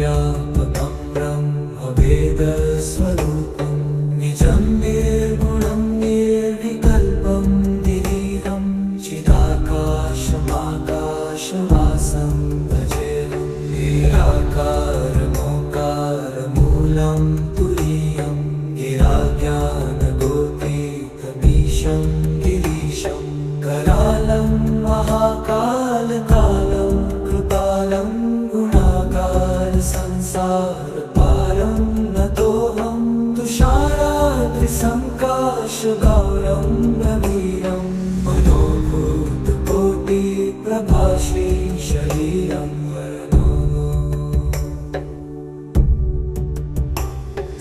व्यापकं ब्रह्मवेदस्वरूपं निजं निर्गुणं निर्विकल्पं निरीहं चिदाकाशमाकाशवासं भजेऽहं निराकारमोकारमूलं तुरीयं गिराज्ञानगोपीतमीशं गिरीशं करालं महाकालकालं कृपालं गुणाकार संसारपारं नतोऽहं तुषाराद्रिसङ्काशगौरं रवीरं मनोभूतकोटिप्रभाश्री शरीरं वरनो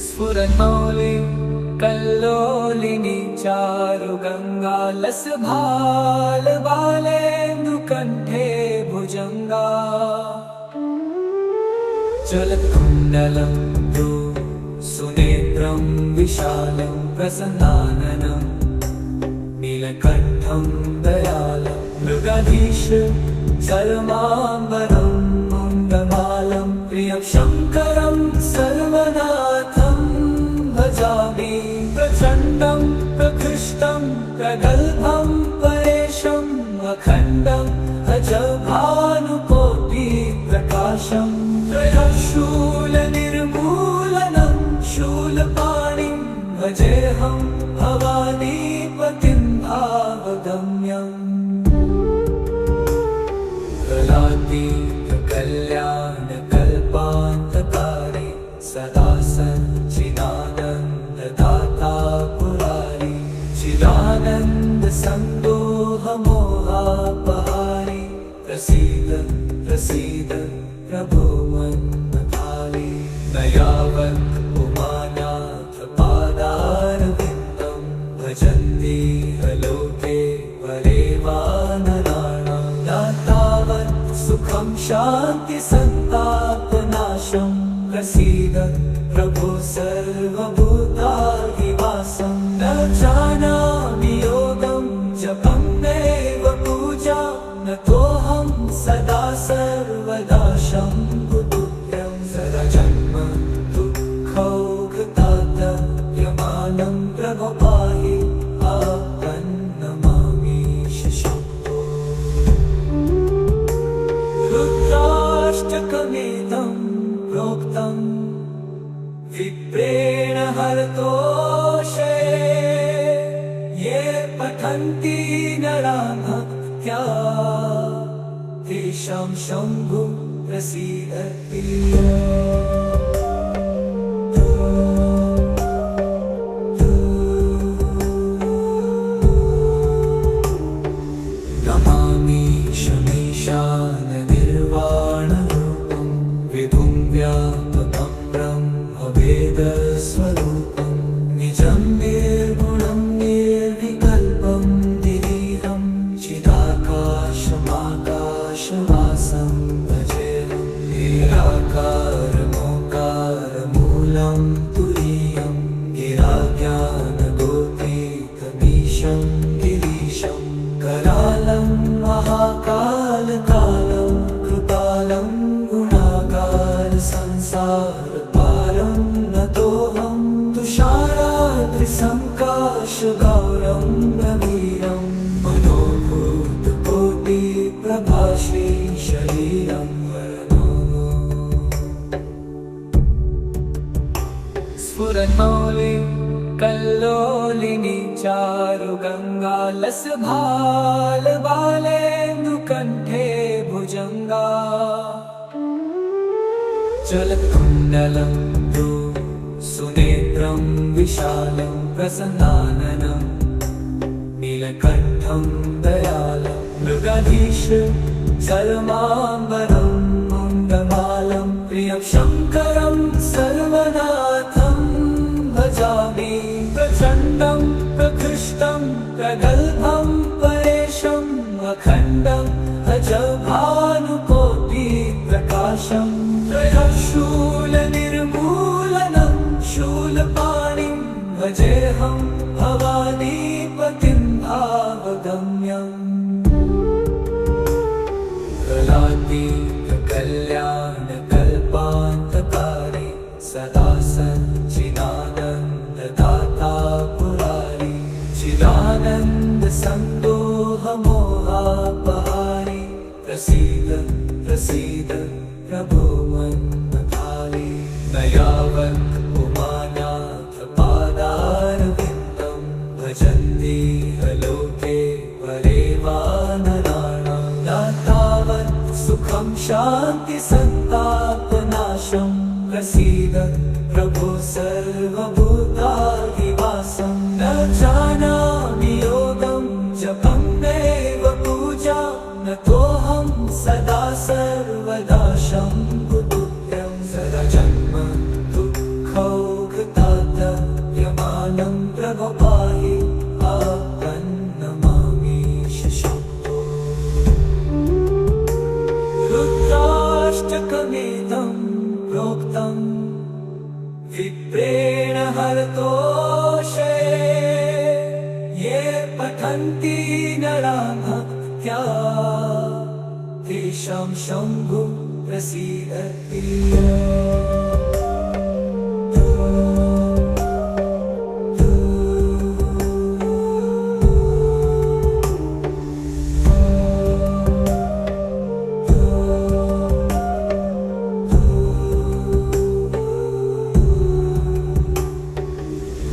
स्फुरन्मौलिं कल्लोलिनी चारुगङ्गालसभालबालेन्दुकण्ठे भुजङ्गा जलकुण्डलं तु सुनेत्रं विशालं प्रसन्नाननं नीलकण्ठं दयालं मृगधीश सर्वाम्बरं मुण्डमालं प्रियं शङ्करं सर्वनाथं भजामि प्रचण्डं प्रकृष्टं प्रगल्भं परेशम् अखण्डम् अजभानुकोटिप्रकाशं त्रयशूलनिर्मूलनं शूलपाणिं भजेऽहं भवानीपतिं भावगम्यम् कलातीतकल्याणकल्पान्तकारी सदा सच्चिदानन्ददाता पुरारी चिदानन्दसन्दोहमोहापहारी प्रसीद प्रसीद प्रभो मन्मथाली न यावत् उमानाथपादारविन्दं भजन्ति लोके वरे वा नराणां न तावत् सुखं शान्तिसन्तापनाशं प्रसीद प्रभो सर्वभूताधिवासं न जानामि योगं जपं नैव पूजा नतोऽहं सदा सर्वदा शम्भुतुभ्यं सदा जन्म दुःखौघतातप्यमानं प्रभो पाहि आपन्नमामीश शम्भो रुद्राष्टकमेतं प्रोक्तं विप्रेण हरतोषे ये पठन्ति नराः भक्त्या तेषां शम्भुः प्रसीदति नमामि शमीशाननिर्वाणरूपं विभुं व्यापकं ब्रह्मवेदस्वरूपं निजं निर्गुणं निर्विकल्पं निरीहं चिदाकाशमाकाशवासं भजेऽहं निराकारमोकारमूलं तुरीयं गिराज्ञानगोपीतमीशं गिरीशं करालं महाकालकालं कृपालं गुणाकार संसारपारं नतोऽहं तुषाराद्रिसङ्काशगौरं रवीरं मनोभूतकोटिप्रभाश्री शरीरं वरनो स्फुरन्मौलिं कल्लोलिनी चारुगङ्गालसभालबालेन्दुकण्ठे भुजङ्गा जलकुण्डलं तु सुनेत्रं विशालं प्रसन्नाननं नीलकण्ठं दयालं मृगधीश सर्वाम्बरं मुण्डमालं प्रियं शङ्करं सर्वनाथं भजामि प्रचण्डं प्रकृष्टं प्रगल्भं परेशम् अखण्डम् अजभानुकोटिप्रकाशं त्रयशूलनिर्मूलनं शूलपाणिं भजेऽहं भवानीपतिं भावगम्यम् कलातीतकल्याणकल्पान्त प्रभो मन्मथाले न यावत् उमानाथ पादारविन्दं भजन्ति लोके परे वा नराणां न तावत् सुखं शान्ति सन्तापनाशं प्रसीद प्रभो सर्वभूताधिवासं न जानामि योगं जपं नैव पूजा न तोऽहं सदा सर्वदा शम्भुतुभ्यं सदा जन्म दुःखौघतातप्यमानं प्रभो पाहि आपन्नमामीश शम्भो रुद्राष्टकमेतं प्रोक्तं विप्रेण हरतोषे ये पठन्ति नराः भक्त्या तेषां शम्भुः प्रसीदति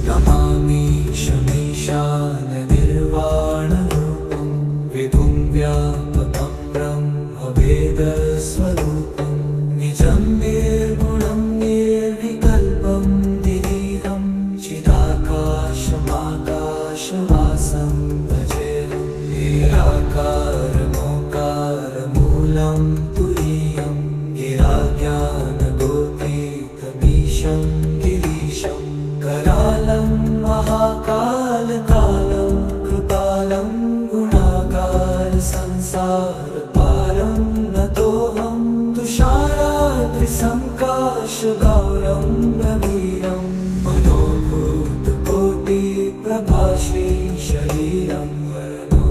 नमामि शमीशाननिर्वाणरूपं विधुं व्यापकं ब्रह्मवेदस्वरूपं निजं निर्गुणं निर्विकल्पं निरीहं चिदाकाशमाकाशवासं भजेऽहं निराकारमोकारमूलं तुरीयं गिराज्ञानगोपीतमीशं गिरीशं करालं महाकालकालं कृपालं गुणाकार संसारपारं नतोऽहं तुषाराद्रिसङ्काशगौरं नवीनं मनोभूतकोटिप्रभाश्री शरीरं वरनो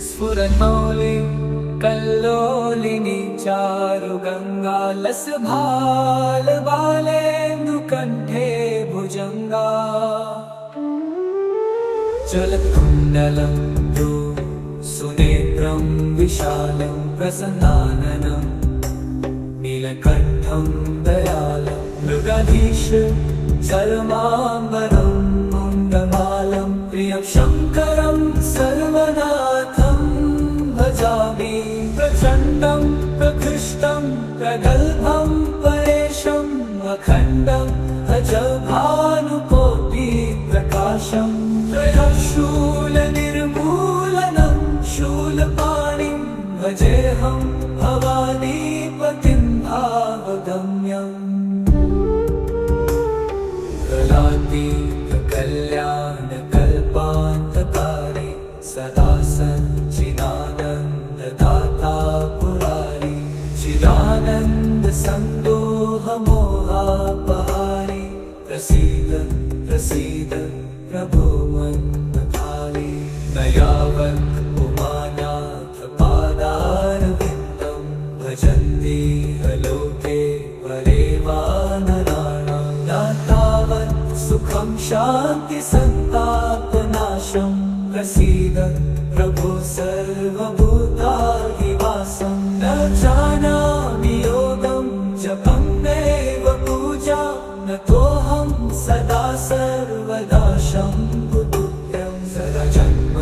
स्फुरन्मौलिं कल्लोलिनी चारुगङ्गालसभालबालेन्दुकण्ठे भुजङ्गा जलकुण्डलं तु सुनेत्रं विशालं प्रसन्नाननं नीलकण्ठं दयालं मृगाधीश चरमाम्बरं मुण्डमालं प्रियं शङ्करं सर्वनाथं भजामि प्रचण्डं प्रकृष्टं प्रगल्भं परेशम् अखण्डम् अजभानुकोटिप्रकाशं त्रयशूलनिर्मूलनं शूलपाणिं भजेऽहं भवानीपतिं भावगम्यम् कलातीतकल्याणकल्पान्तकारी सदा सच्चिदानन्ददाता पुरारी चिदानन्दसन्दोहमोहापहारी प्रसीद प्रसीद प्रभो मन्मथाले न यावत् उमानाथ पादारविन्दं भजन्ति लोके परे वा नराणां न तावत् सुखं शान्ति सन्तापनाशं प्रसीद प्रभो सर्वभूताधिवासं न जानामि योगं जपं नैव पूजा न तोऽहं सदा सर्वदा शम्भुतुभ्यं सदा जन्म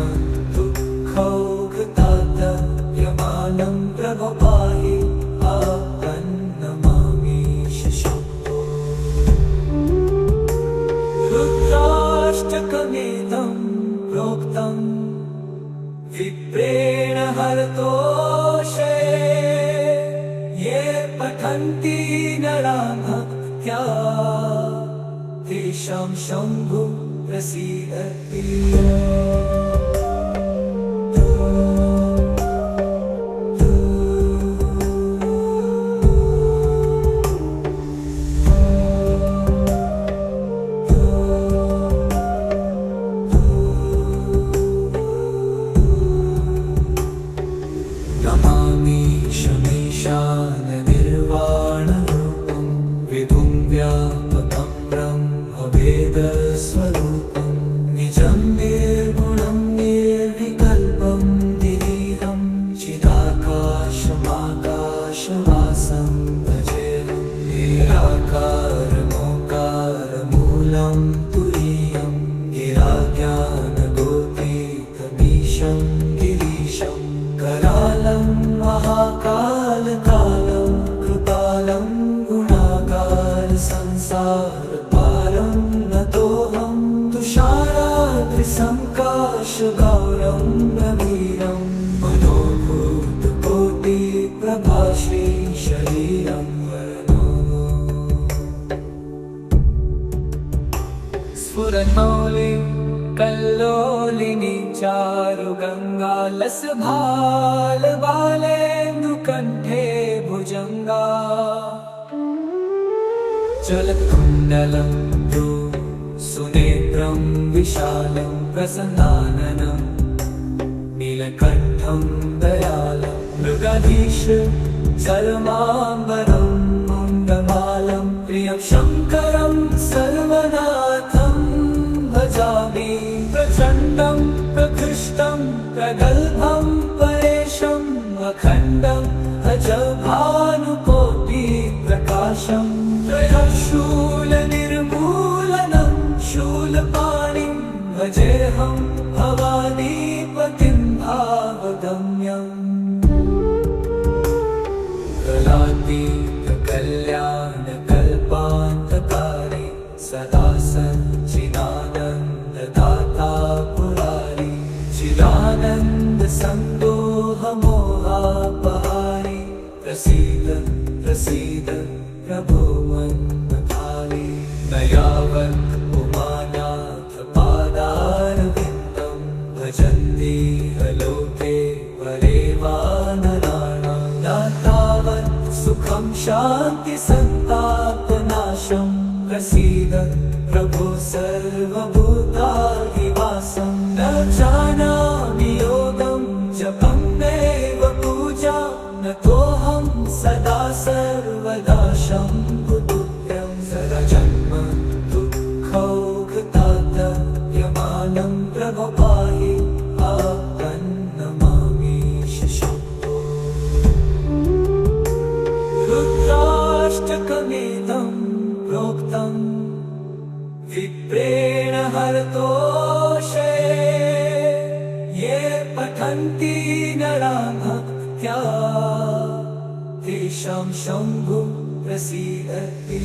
दुःखौघतातप्यमानं प्रभो पाहि आपन्नमामीश शम्भो रुद्राष्टकमेतं प्रोक्तं विप्रेण हरतोषे ये पठन्ति नराः भक्त्या तेषां शम्भुः प्रसीदति नमामि शमीशाननिर्वाणरूपं विधुं व्यापकं ब्रह्मवेदस्वरूपं निजं निर्गुणं निर्विकल्पं निरीहं चिदा प्रभाश्री शरीरं वरनो स्फुरन्मौलि कल्लोलिनी चारु गंगा लसभाल बालेन्दुकण्ठे भुजंगा चलत्कुण्डलं तु सुनेत्रं विशालं प्रसन्नाननं नीलकण्ठं दयालं मृगधीश चरमाम्बरं मुण्डमालं प्रियं शङ्करं सर्वनाथं भजामि प्रचण्डं प्रकृष्टं प्रगल्भं परेशम् अखण्डम् अजभानुकोटि प्रकाशं त्रयशूलनिर्मूलनं शूलपाणिं भजेऽहं भवानीपतिं भावगम्यम् कलातीतकल्याणकल्पान्तकारी सदा सच्चिदानन्ददाता पुरारी चिदानन्दसन्दोहमोहापहारी प्रसीद प्रसीद प्रभो मन्मथाली न यावत् उमानाथ पादारविन्दं भजन्ति लोके वरे वा नराणां न तावत् सुखं शान्ति सन्तापनाशं प्रसीद प्रभो सर्वभूताधिवासं न जानामि योगं जपं नैव पूजा नतोऽहं सदा सर्वदा शम्भुतुभ्यं सदा जन्म दुःखौघतातयमानं प्रभो पाहि आपन्नमामीश शम्भो रुद्राष्टकमिदं प्रोक्तं विप्रेण हरतोषे ये पठन्ति नराः भक्त्या तेषां शम्भुः प्रसीदति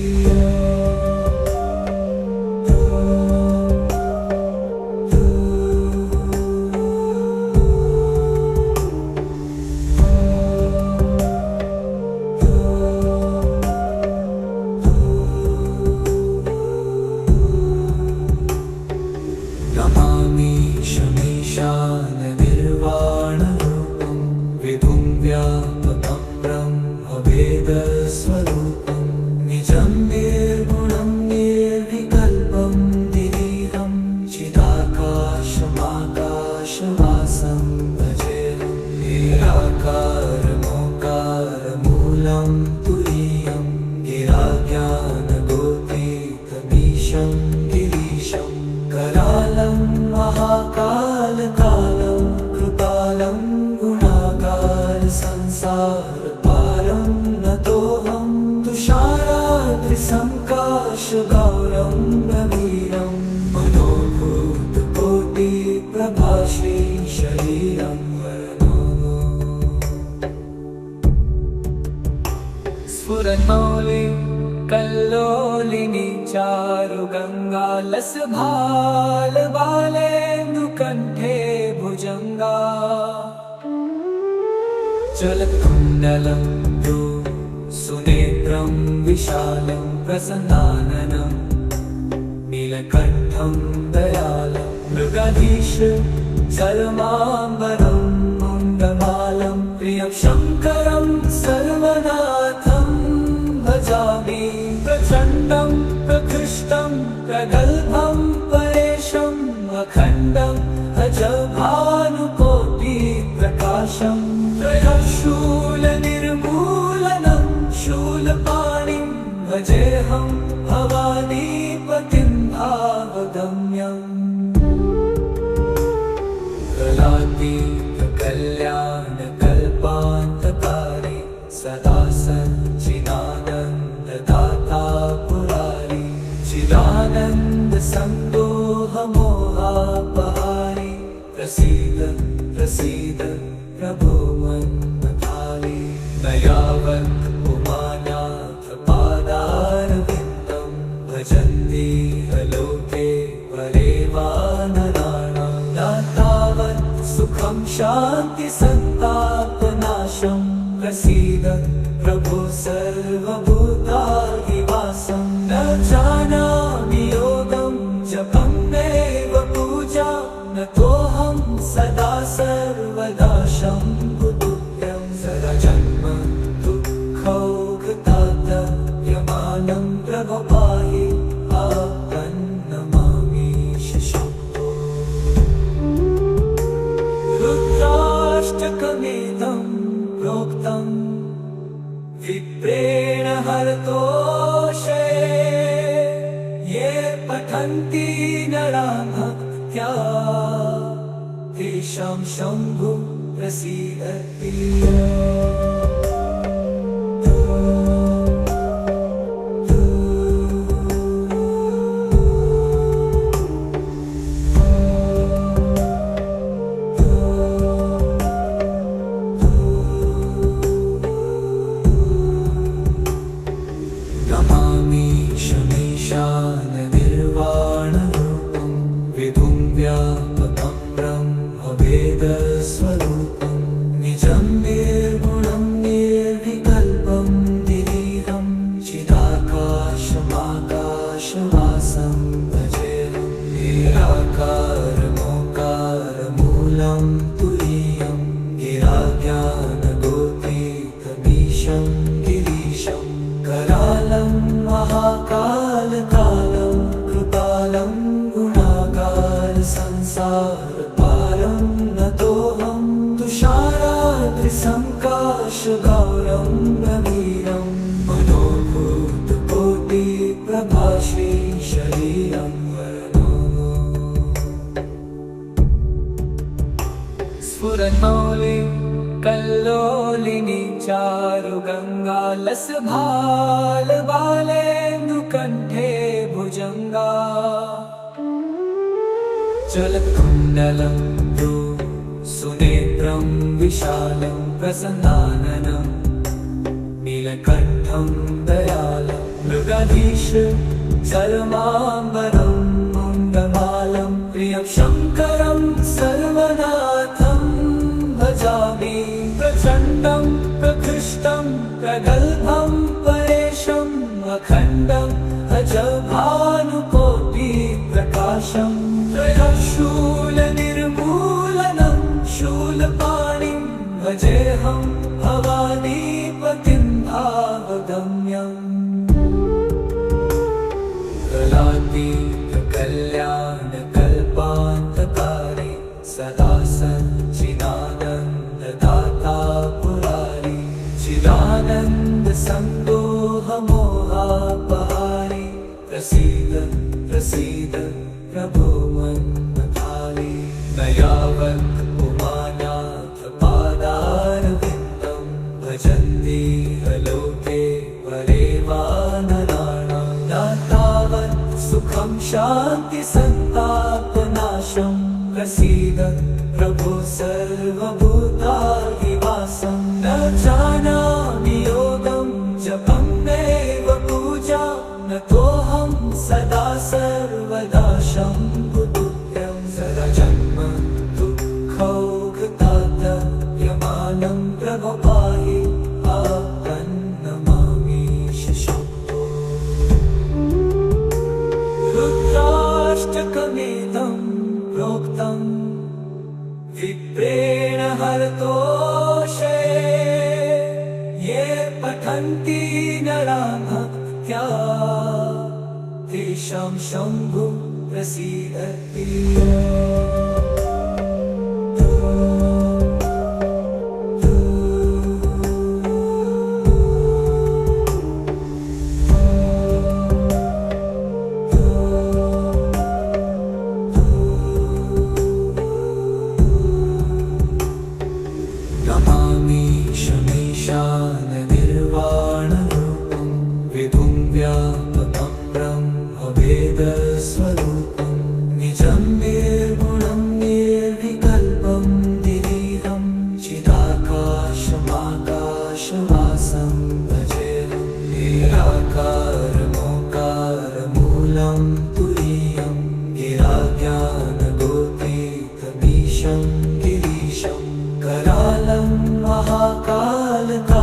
नमामि शमीशाननिर्वाणरूपं विभुं व्यापकं ब्रह्मवेदस्वरूपं निजं निर्गुणं निर्विकल्पं निरीहं चिदाकाशमाकाशवासं भजेऽहं निराकारमोकारमूलं तुरीयं गिराज्ञानगोपीतमीशं गिरीशं करालं महाकालकालं कृपालं गुणाकार संसारपारं नतोऽहं तुषाराद्रिसङ्काशगौरं गभीरं मनोभूतकोटिप्रभाश्री शरीरं वरनो स्फुरन्मौलि कल्लोलिनी चारु गंगा लसभाल बालेन्दुकण्ठे भुजंगा चलत्कुण्डलं तु सुनेत्रं विशालं प्रसन्नाननं नीलकण्ठं दयालं मृगधीश चरमाम्बरं मुण्डमालं प्रियं शङ्करं सर्वनाथं भजामि प्रचण्डं प्रकृष्टं प्रगल्भं परेशम् अखण्डम् अजभानुकोटि प्रकाशं त्रयशूलनिर्मूलनं शूलपाणिं भजेऽहं भवानीपतिं भावगम्यम् कलातीतकल्याणकल्पान्तकारी सदा सच्चिदानन्ददाता पुरारी चिदानन्दसन्दोहमोहापहारी प्रसीद प्रसीद प्रभो मन्मथाली न यावत् उमानाथ पादारविन्दं भजन्ति लोके वरे वा नराणां न तावत् सुखं शान्ति सन्तापनाशं प्रसीद प्रभो सर्वभूताधिवासं न जानामि योगं जपमेव पूजा न तोऽहं सदा सर्वदा शम्भुतुभ्यं सदा जन्म दुःखौघतातयमानं प्रभो पाहि आपन्नमामीश शम्भो रुद्राष्टकमिदं प्रोक्तं विप्रेण हरतोषे ये पठन्ति नरा भक्त्या तेषां शम्भु प्रसीदति नमामि शमीशाननिर्वाणरूपं विधुं व्यापकं ब्रह्मवेदस्वरूपं निजं निर्गुणं निर्विकल्पं निरीहं चिदाकाशमाकाशवासं भजेऽहं निराकारमोकारमूलं तुरीयं गिराज्ञानगोतीतमीशं गिरीशं करालं महाकालकालं कृपालं गुणागार संसारपारं नतोऽहं तुषाराद्रिसङ्काशगौरं गभीरं मनोभूतकोटिप्रभाश्री शरीरं वरनो स्फुरन्मौलि कल्लोलिनी चारुगङ्गालसभालबालेन्दुकण्ठे भुजङ्गा जलकुण्डलं तु सुनेत्रं विशालं प्रसन्नाननं नीलकण्ठं दयालं मृगधीश जलमाम्बरं मुण्डमालं प्रियं शङ्करं सर्वनाथं भजामि प्रचण्डं प्रकृष्टं प्रगल्भं परेशम् अखण्डम् अजभानुकोटिप्रकाशं त्रयशूलनिर्मूलनं शूलपाणिं भजेऽहं भवानीपतिं भावगम्यम् कलातीतकल्याणकल्पान्तकारी सदा सच्चिदानन्ददाता पुरारी चिदानन्दसन्दोहमोहापहारी प्रसीद प्रसीद प्रभो मन्मथाली न यावत् उमानाथ पादारविन्दं भजन्ति लोके परे वा नराणां न तावत् सुखं शान्ति सन्तापनाशं प्रसीद प्रभो सर्वभूताधिवासं न जानामि योगं जपमेव पूजा न तोऽहं सदा सर्वदा शम्भुतुभ्यं सदा जन्म दुःखौघतातयमानं प्रभो पाहि आपन्नमामीश शम्भो रुद्राष्टकमिदं प्रोक्तं विप्रेण हरतोषे ये पठन्ति नरा भक्त्या तेषां शम्भु प्रसीदति नमामि शमीशाननिर्वाणरूपं विधुं व्यापकं ब्रह्मवेदस्वरूपं निजं निर्गुणं निर्विकल्पं निरीहं चिदाकाशमाकाशवासं भजेऽहं निराकारमोकारमूलं तुरीयं गिराज्ञानगोतीतमीशं गिरीशं करालं महाकालका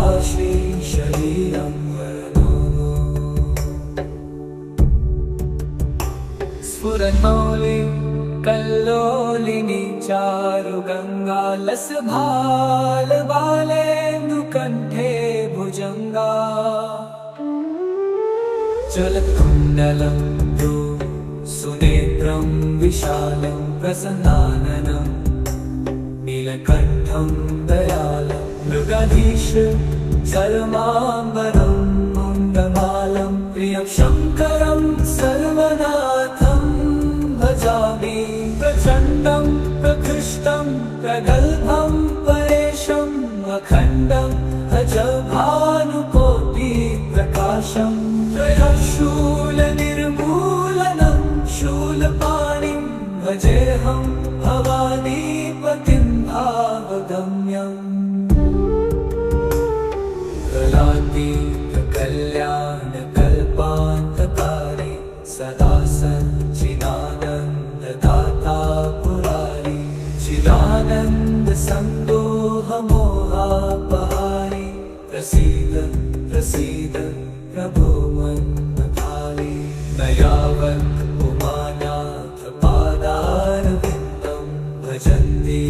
प्रभाश्री शरीरं वर्णो स्फुरन्मौलि कल्लोलिनी चारुगङ्गा लसभालबालेन्दुकण्ठे भुजङ्गा जलकुण्डलं तु सुनेत्रं विशालं प्रसन्नाननं नीलकण्ठं दयालं मृगधीश चरमाम्बरं मुण्डमालं प्रियं शङ्करं सर्वनाथं भजामि प्रचण्डं प्रकृष्टं प्रगल्भं परेशम् अखण्डम् अजभानुकोटिप्रकाशं त्रयशूलनिर्मूलनं शूलपाणिं भजेऽहं भवानीपतिं भावगम्यम् कलातीतकल्याणकल्पान्तकारी सदा सच्चिदानन्ददाता पुरारी चिदानन्दसन्दोहमोहापहारी प्रसीद प्रसीद प्रभो मन्मथाली न यावत् उमानाथ पादारविन्दं भजन्ति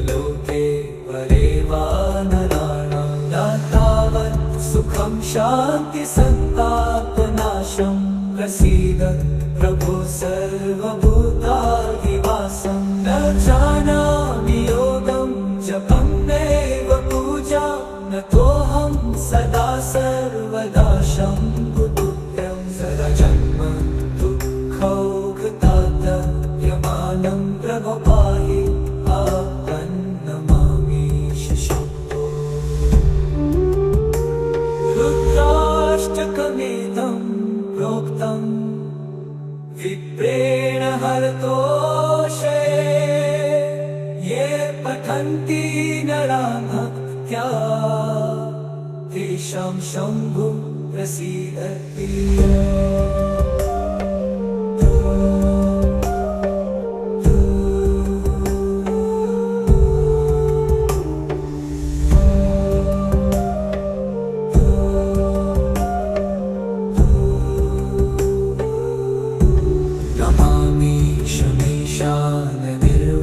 लोके परे वा नराणां न तावत् सुखं शान्ति सन्तापनाशं प्रसीद प्रभो सर्वभूताधिवासं न जानामि योगं जपं नैव पूजा न तोऽहं सदा सर्वदा शम्भुतुभ्यं सदा जन्म दुःखौघतातयमानं प्रभो पाहि आपन्नमामीश शम्भो रुद्राष्टकमिदं प्रोक्तं विप्रेण हरतोषे ये पठन्ति नरा भक्त्या तेषां शम्भुः प्रसीदति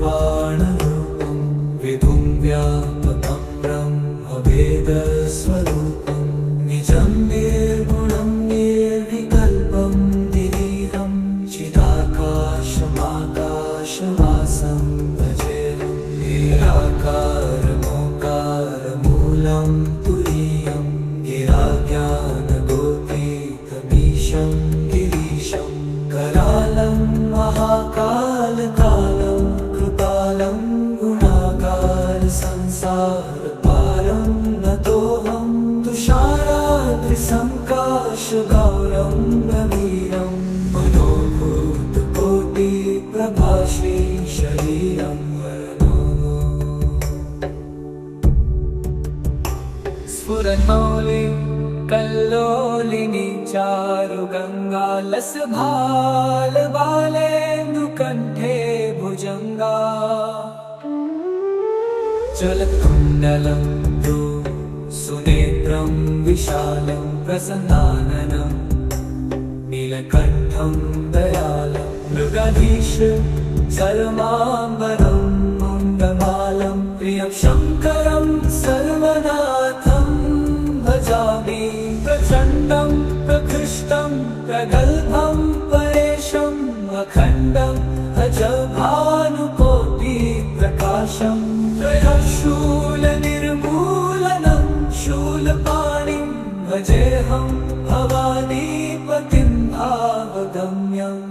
निर्वाणरूपं विधुं व्यापकं ब्रह्मवेदस्वरूपं निजं निर्गुणं निर्विकल्पं निरीहं चिदाकाशमाकाशवासं भजेऽहं निराकारमोकारमूलं तुरीयं गिराज्ञानगोपीतमीशं गिरीशं करालं महाकालकालं कृपालं गुणागार संसारपारं नतोऽहं तुषाराद्रिसङ्काशगौरं गभीरं मनोभूतकोटिप्रभाश्री शरीरं वर्णो स्फुरन्मौलि कल्लोलिनी चारुगङ्गा लसभालबालेन्दुकण्ठे भुजङ्गा जलकुण्डलं तु सुनेत्रं विशालं प्रसन्नाननं नीलकण्ठं दयालं मृगधीश चरमाम्बरं मुण्डमालं प्रियं शङ्करं सर्वनाथं भजामि प्रचण्डं प्रकृष्टं प्रगल्भं परेशम् अखण्डम् अजभानुकोटिप्रकाशं त्रयशूलनिर्मूलनं शूलपाणिं भजेऽहं भवानीपतिं भावगम्यम्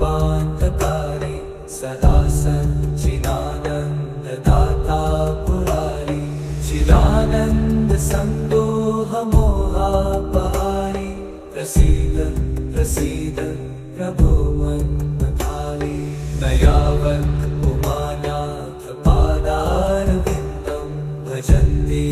कलातीतकल्याणकल्पान्तकारी सदा सच्चिदानन्ददाता पुरारी चिदानन्दसन्दोहमोहापहारी प्रसीद प्रसीद प्रभो मन्मथाली न यावत् उमानाथ पादारविन्दं भजन्ति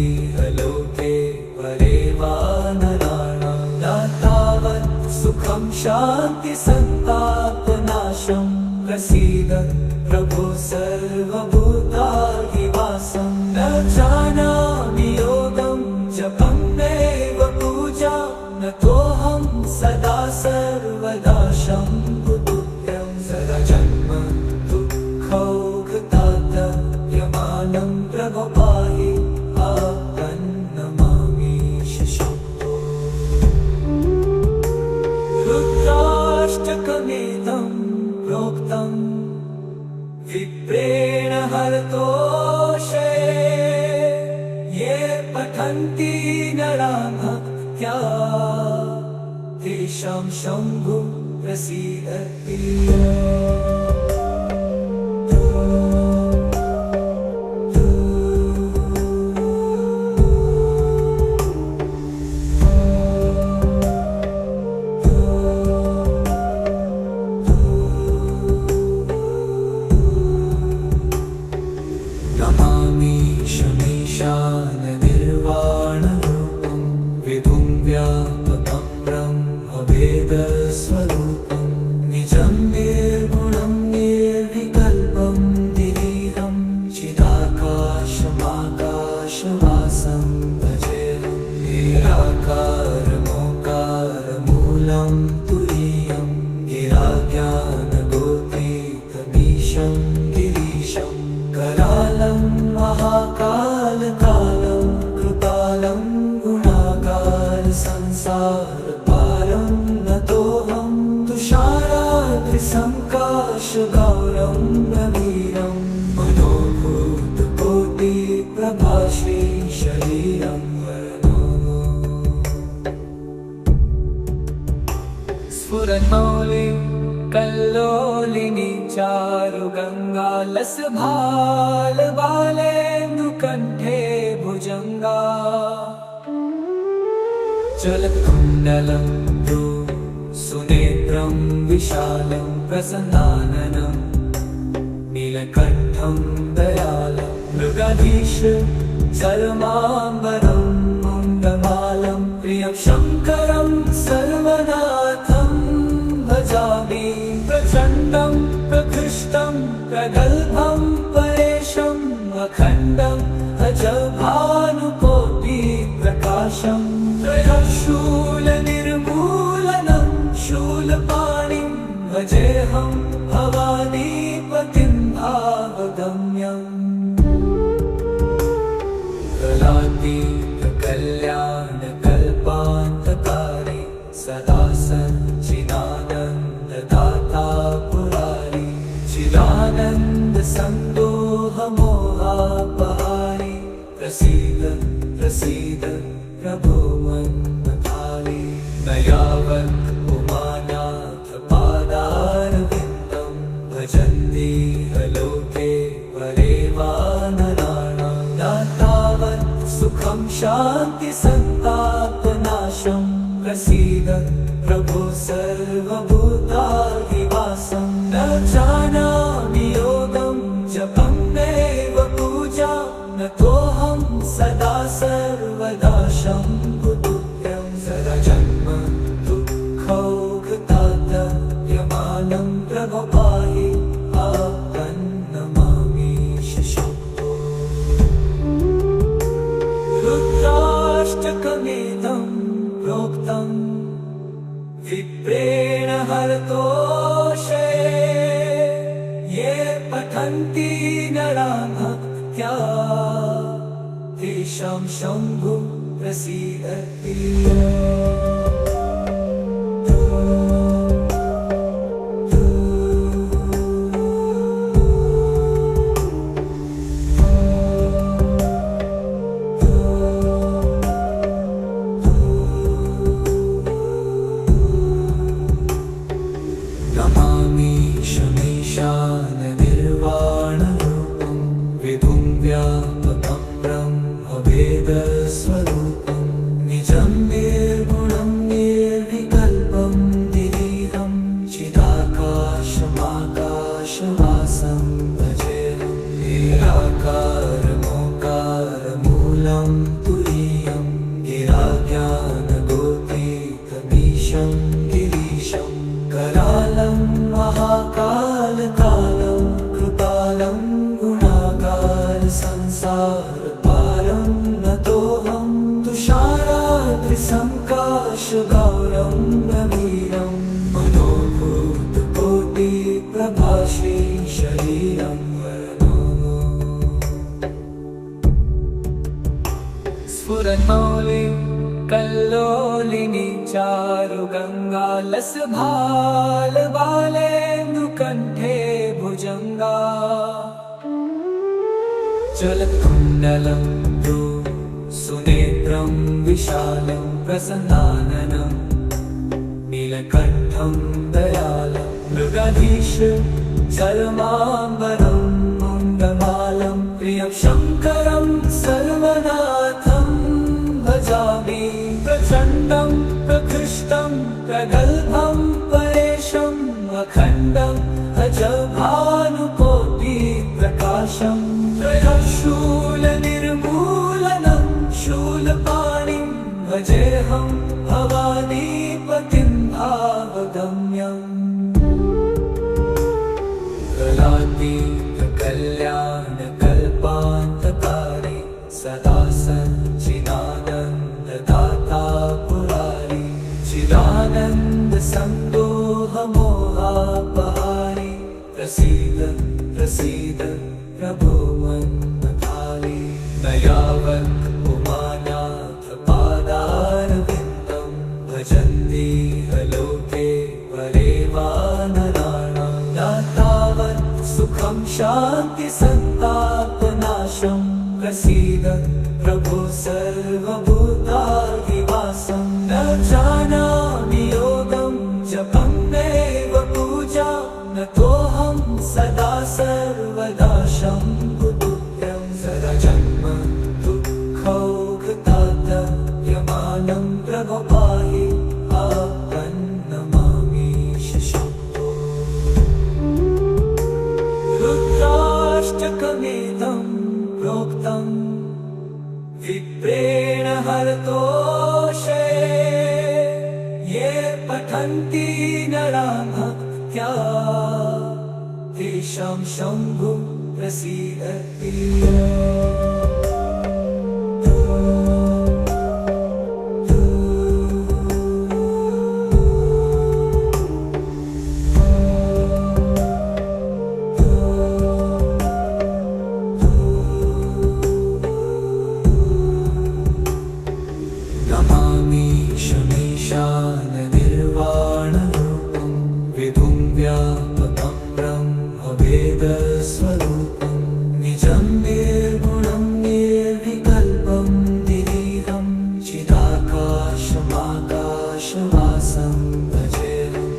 लोके परे वा नराणां न तावत् सुखं शान्ति सन्तापनाशं प्रसीद प्रभो सर्वभूताधिवासं न जानामि योगं जपं नैव पूजा नतोऽहं सदा सर्वदा शम्भुतुभ्यं सदा जन्म दुःखौघतातयमानं प्रभो पाहि नमामीश शम्भो रुद्राष्टकमेतं प्रोक्तं विप्रेण हरतोषे ये पठन्ति नरा भक्त्या तेषां शम्भु प्रसीदति नमामि शमीशाननिर्वाणरूपं विभुं व्यापकं ब्रह्मवेदस्वरूपं निजं निर्गुणं निर्विकल्पं निरीहं चिदाकाशमाकाशवासं भजेऽहं निराकारमोकारमूलं तुरीयं गिराज्ञानगोपीतमीशं गिरीशं करालं महाकालकालं कृपालं गुणाकार संसारपारं नतोऽहं तुषाराद्रिसङ्काशगौरं नवीरं मनोभूतकोटिप्रभाश्री शरीरं वरनो स्फुरन्मौलिं कल्लोलिनी चारुगङ्गालसभालबालेन्दुकण्ठे भुजङ्गा जलकुण्डलं सुनेत्रं विशालं प्रसन्नाननं नीलकण्ठं दयालं मृगधीश चरमाम्बरं मुण्डमालं प्रियं शङ्करं सर्वनाथं भजामि प्रचण्डं प्रकृष्टं प्रगल्भं परेशम् अखण्डम् अजभानुकोटिप्रकाशं त्रयशूलनिर्मूलनं शूलपाणिं भजेऽहं भवानीपतिं भावगम्यम् कलातीतकल्याणकल्पान्तकारी सदा सच्चिदानन्ददाता पुरारी चिदानन्दसन्दोहमोहापहारी प्रसीद प्रसीद प्रभो मन्मथारी न यावत् उमानाथ पादारविन्दं भजन्ति लोके परे वा नराणां न तावत् सुखं शान्ति सन्तापनाशं प्रसीद प्रभो सर्वभूताधिवासं न जानामि योगं जपं नैव पूजा नतोऽहं सदा सर्वदा शम्भुतुभ्यं सदा जन्म दुःखौघतातयमानं प्रभो पाहि नमामीश शम्भो रुद्राष्टकमेतं प्रोक्तं विप्रेण हरतोषे ये पठन्ति नरा भक्त्या तेषां शम्भु प्रसीदति नमामि शमीशाननिर्वाणरूपं विभुं व्यापकं ब्रह्मवेदस्वरूपं निजं निर्गुणं निर्विकल्पं निरीहं संसार पारं नतोऽहं तुषाराद्रिसङ्काशगौरं गभीरं मनोभूतकोटिप्रभाश्री शरीरं वरदो स्फुरन्मौलिं कल्लोलिनी चारुगङ्गालसभालबालेन्दुकण्ठे भुजङ्गा चलत्कुण्डलं तु सुनेत्रं विशालं प्रसन्नाननं नीलकण्ठं दयालं मृगधीश चरमाम्बरं मुण्डमालं प्रियं शङ्करं सर्वनाथं भजामि प्रचण्डं प्रकृष्टं प्रगल्भं परेशम् अखण्डम् अजभानुकोटिप्रकाशं त्रयशूलनिर्मूलनं शूलपाणिं भजेऽहं भवानीपतिं भावगम्यम् कलातीतकल्याणकल्पान्तकारी सदा सच्चिदानन्ददाता पुरारी चिदानन्दसन्दोहमोहापहारी प्रसीद प्रसीद प्रभो मन्मथाली न यावत् उमानाथ पादारविन्दं भजन्ति लोके वरे वा नराणां न तावत् सुखं शान्ति सन्तापनाशं प्रसीद प्रभो सर्वभूताधिवासं न जानामि योगं जपं नैव पूजा नतोऽहं सदा सर्वदा शम्भुतुभ्यं सदा जन्म दुःखौघतातयमानं प्रभो पाहि आपन्नमामीश शम्भो रुद्राष्टकमेतं प्रोक्तं विप्रेण हरतोषे ये पठन्ति नराः भक्त्या तेषां शम्भुः प्रसीदति नमामि शमीशाननिर्वाणरूपं विधुं व्यापकं ब्रह्मवेदस्वरूपं निजं निर्गुणं निर्विकल्पं निरीहं चिदाकाशमाकाशवासं भजेऽहं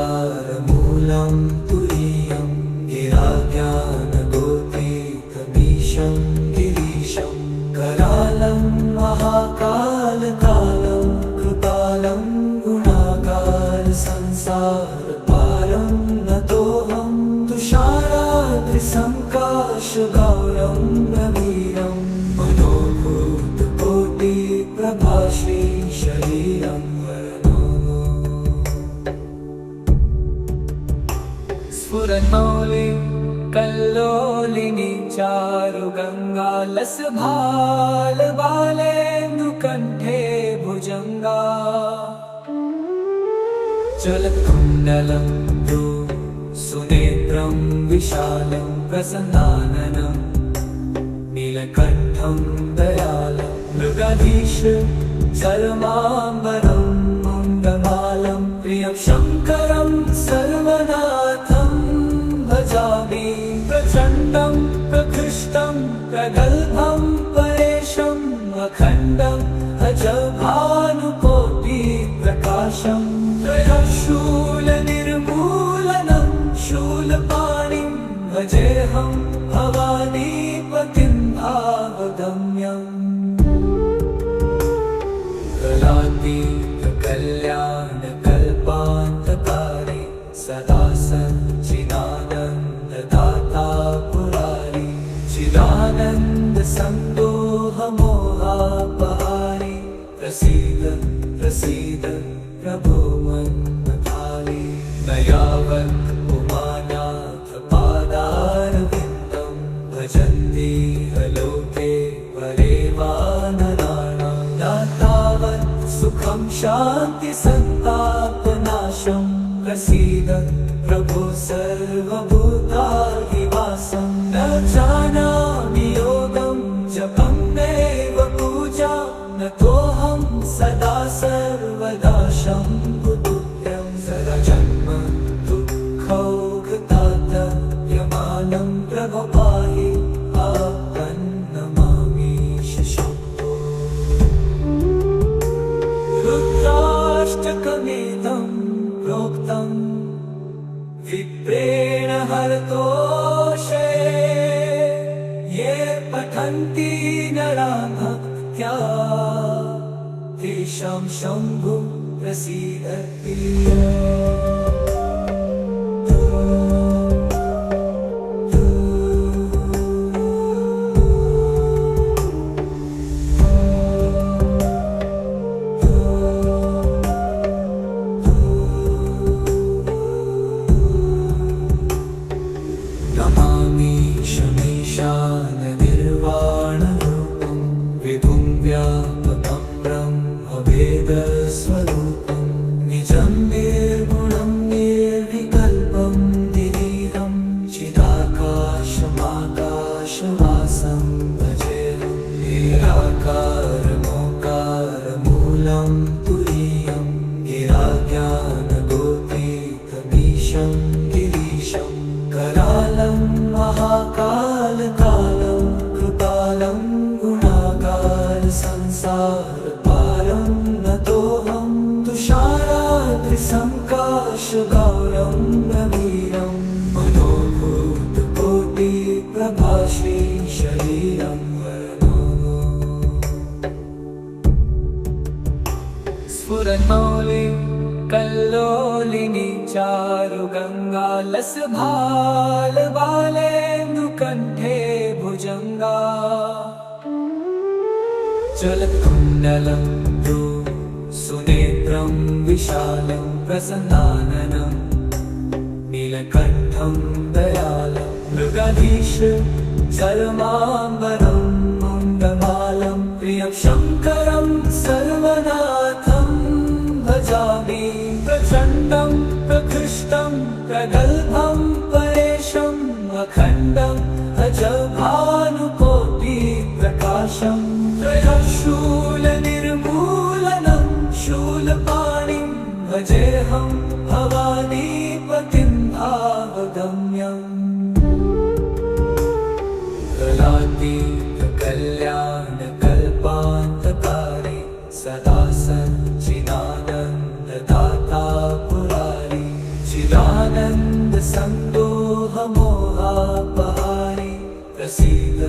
निराकारमोकारमूलं तुरीयं गिराज्ञानगोतीतमीशं गिरीशं करालं महाकालकालं कृपालं गुणाकार संसारपारं नतोऽहं तुषाराद्रिसङ्काशगौरं गभीरं मनोभूतकोटिप्रभाश्री शरीरं वरदो स्फुरन्मौलिं कल्लोलिनी चारुगङ्गालसभालबालेन्दुकण्ठे भुजङ्गा चलत्कुण्डलं तु सुनेत्रं विशालं प्रसन्नाननं नीलकण्ठं दयालं मृगधीश चरमाम्बरं मुण्डमालं प्रियं शङ्करं सर्वनाथं भजामि प्रचण्डं प्रकृष्टं प्रगल्भं परेशम् अखण्डम् अजभानुकोटिप्रकाशं त्रयशूलनिर्मूलनं शूलपाणिं भजेऽहं भवानीपतिं भावगम्यम् कलातीतकल्याणकल्पान्तकारी सदा सच्चिदानन्ददाता पुरारी चिदानन्दसन्दोहमोहापहारी प्रसीद प्रसीद प्रभो मन्मथाली न यावत् उमानाथ पादारविन्दं प्रसीद प्रभो सर्वभूताधिवासं न जानामि योगं जपं नैव पूजा नतोऽहं सदा सर्वदा शम्भुतुभ्यं सदा जन्म दुःखौघतातयमानं प्रभो पाहि अहं नमामि शम्भो रुद्राष्टकमेतं प्रोक्तं विप्रेण हरतोषे ये पठन्ति नराः भक्त्या तेषां शम्भु प्रसीदति नमामि शमीशाननिर्वाणरूपं विभुं व्यापकं ब्रह्मवेदस्वरूपं निजं निर्गुणं निर्विकल्पं निरीहं चिदाकाशमाकाशवासं भजेऽहं निराकारमोकारमूलं तुरीयं गिराज्ञानगोपीतमीशं गिरीशं करालं महाकालकालं कृपालं गुणाकार संसारपारं नतोऽहं तुषाराद्रिसङ्काशगौरं रवीरं मनोभूतकोटिप्रभाश्री शरीरं वरनो स्फुरन्मौलिं कल्लोलिनी चारुगङ्गा लसभालबालेन्दुकण्ठे भुजङ्गा जलकुण्डलं तु सुनेत्रं विशालं प्रसन्नाननं नीलकण्ठं दयालं मृगधीश चरमाम्बरं मुण्डमालं प्रियं शङ्करं सर्वनाथं भजामि प्रचण्डं प्रकृष्टं प्रगल्भं परेशम् अखण्डम् अजभानुकोटिप्रकाशं त्रयशूलनिर्मूलनं शूलपाणिं भजेऽहं भवानीपतिं भावगम्यम् कलातीतकल्याणकल्पान्तकारी सदा सच्चिदानन्ददाता पुरारी चिदानन्दसन्दोहमोहापहारी प्रसीद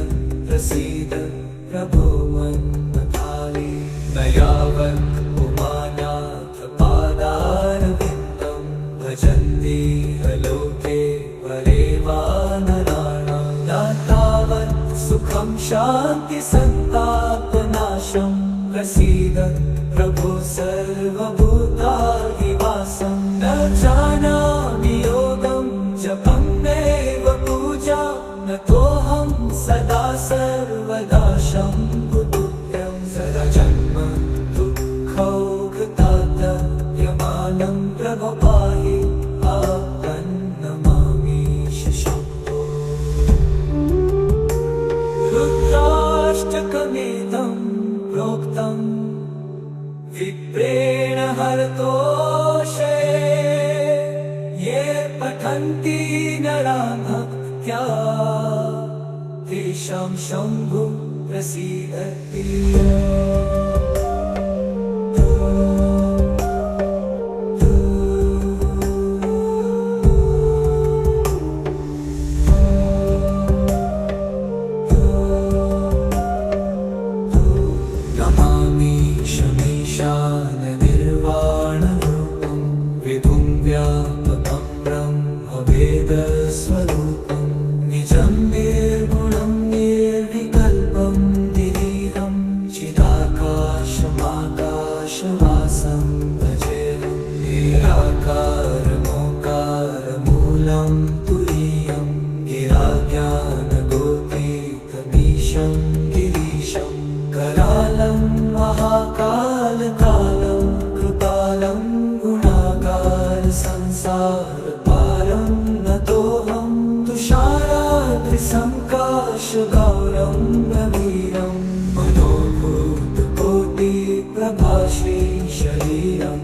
प्रसीद प्रभो मन्मथाली न यावत् उमानाथ पादारविन्दं भजन्ति लोके परे वा नराणां न तावत् सुखं शान्ति सन्तापनाशं प्रसीद प्रभो सर्वभूताधिवासं न जानामि योगं जपं नैव पूजा नतोऽहं सदा सर्वदा शम्भुतुभ्यं सदा जन्म दुःखौघतातयमानं प्रभो पाहि अहं नमामि शम्भो रुद्राष्टकमेतं प्रोक्तं विप्रेण हरतोषे ये पठन्ति नराः भक्त्या तेषां शम्भु प्रसीदति नमामि शमीशाननिर्वाणरूपं विभुं व्यापकं ब्रह्मवेदस्वरूपं निजं निर्गुणं निर्विकल्पं निरीहं चिदाकाशमाकाशवासं भजेऽहं निराकारमोकारमूलं तुरीयं गिराज्ञानगोपीतमीशं गिरीशं करालं महाकालकालं कृपालं गुणाकार संसार त्रिसङ्काशगौरं गभीरं मनोभूतकोटिप्रभाश्री शरीरं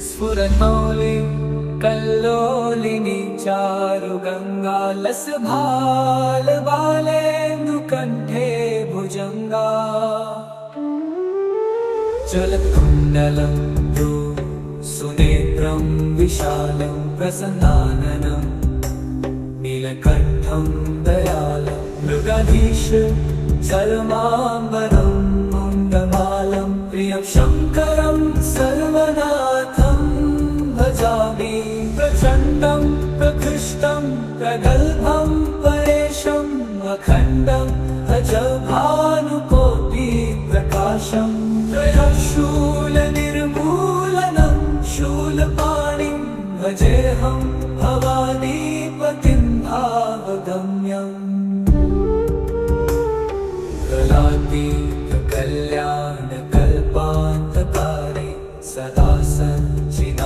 स्फुरन्मौलिं कल्लोलिनी चारुगङ्गालसभालबालेन्दुकण्ठे भुजङ्गा चलत्कुण्डलं तु सुनेत्रं विशालं प्रसन्नाननं नीलकण्ठं दयालं मृगधीश चरमाम्बरं मुण्डमालं प्रियं शङ्करं सर्वनाथं भजामि प्रचण्डं प्रकृष्टं प्रगल्भं परेशम् अखण्डम् अजभानुकोटिप्रकाशं त्रयशूलनिर्मूलनं शूलपाणिं भजेऽहं भवानीपतिं भावगम्यम् कलातीतकल्याणकल्पान्तकारी सदा सच्चिदानन्ददाता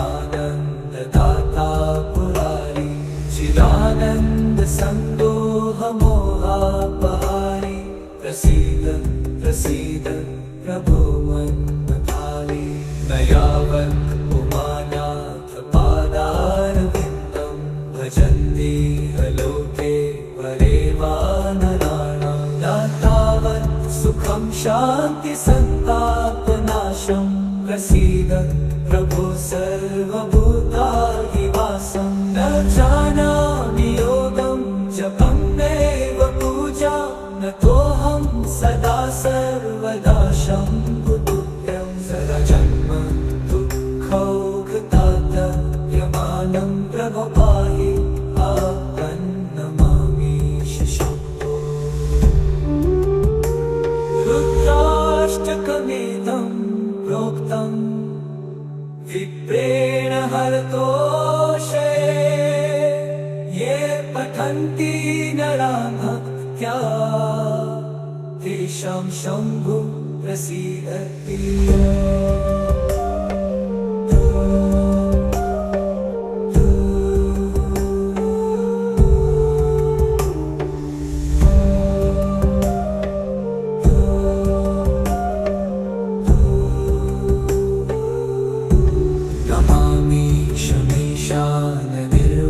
पुरारी चिदानन्दसन्दोहमोहापहारी प्रसीद प्रसीद प्रभो मन्मथाली न यावत् उमानाथपादारविन्दं भजन्ति लोके परे वा नराणां न तावत् सुखं शान्तिसन्तापनाशं प्रसीद प्रभो सर्वभूताधिवासं न जानामि योगं जपं नैव पूजा नतोऽहं सदा सर्वदा शम्भुतुभ्यं सदा जन्म दुःखौघतातप्यमानं प्रभो पाहि आपन्नमामीश शम्भो रुद्राष्टकमेतं प्रोक्तं विप्रेण हरतोषे ये पठन्ति नराः भक्त्या तेषां शम्भु प्रसीदति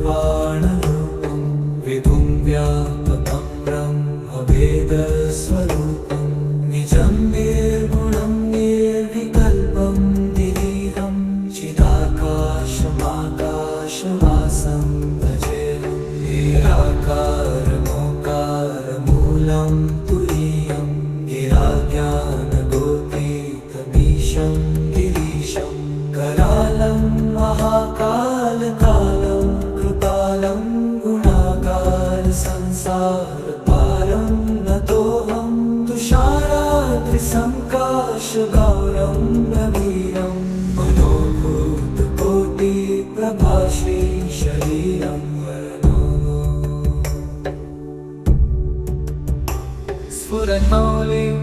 निर्वाणरूपं विभुं व्यापकं ब्रह्मवेदस्वरूपं निजं निर्गुणं निर्विकल्पं निरीहं चिदाकाशमाकाशवासं भजेऽहं निराकारमोकारमूलं तुरीयं गिराज्ञानगोपीतमीशं गिरीशं करालं महाकालकालं कृपालं गुणाकारसंसारपारं नतोऽहं तुषाराद्रिसङ्काशगौरं गभीरं मनोभूतकोटिप्रभाश्री शरीरं स्फुरन्मौलिं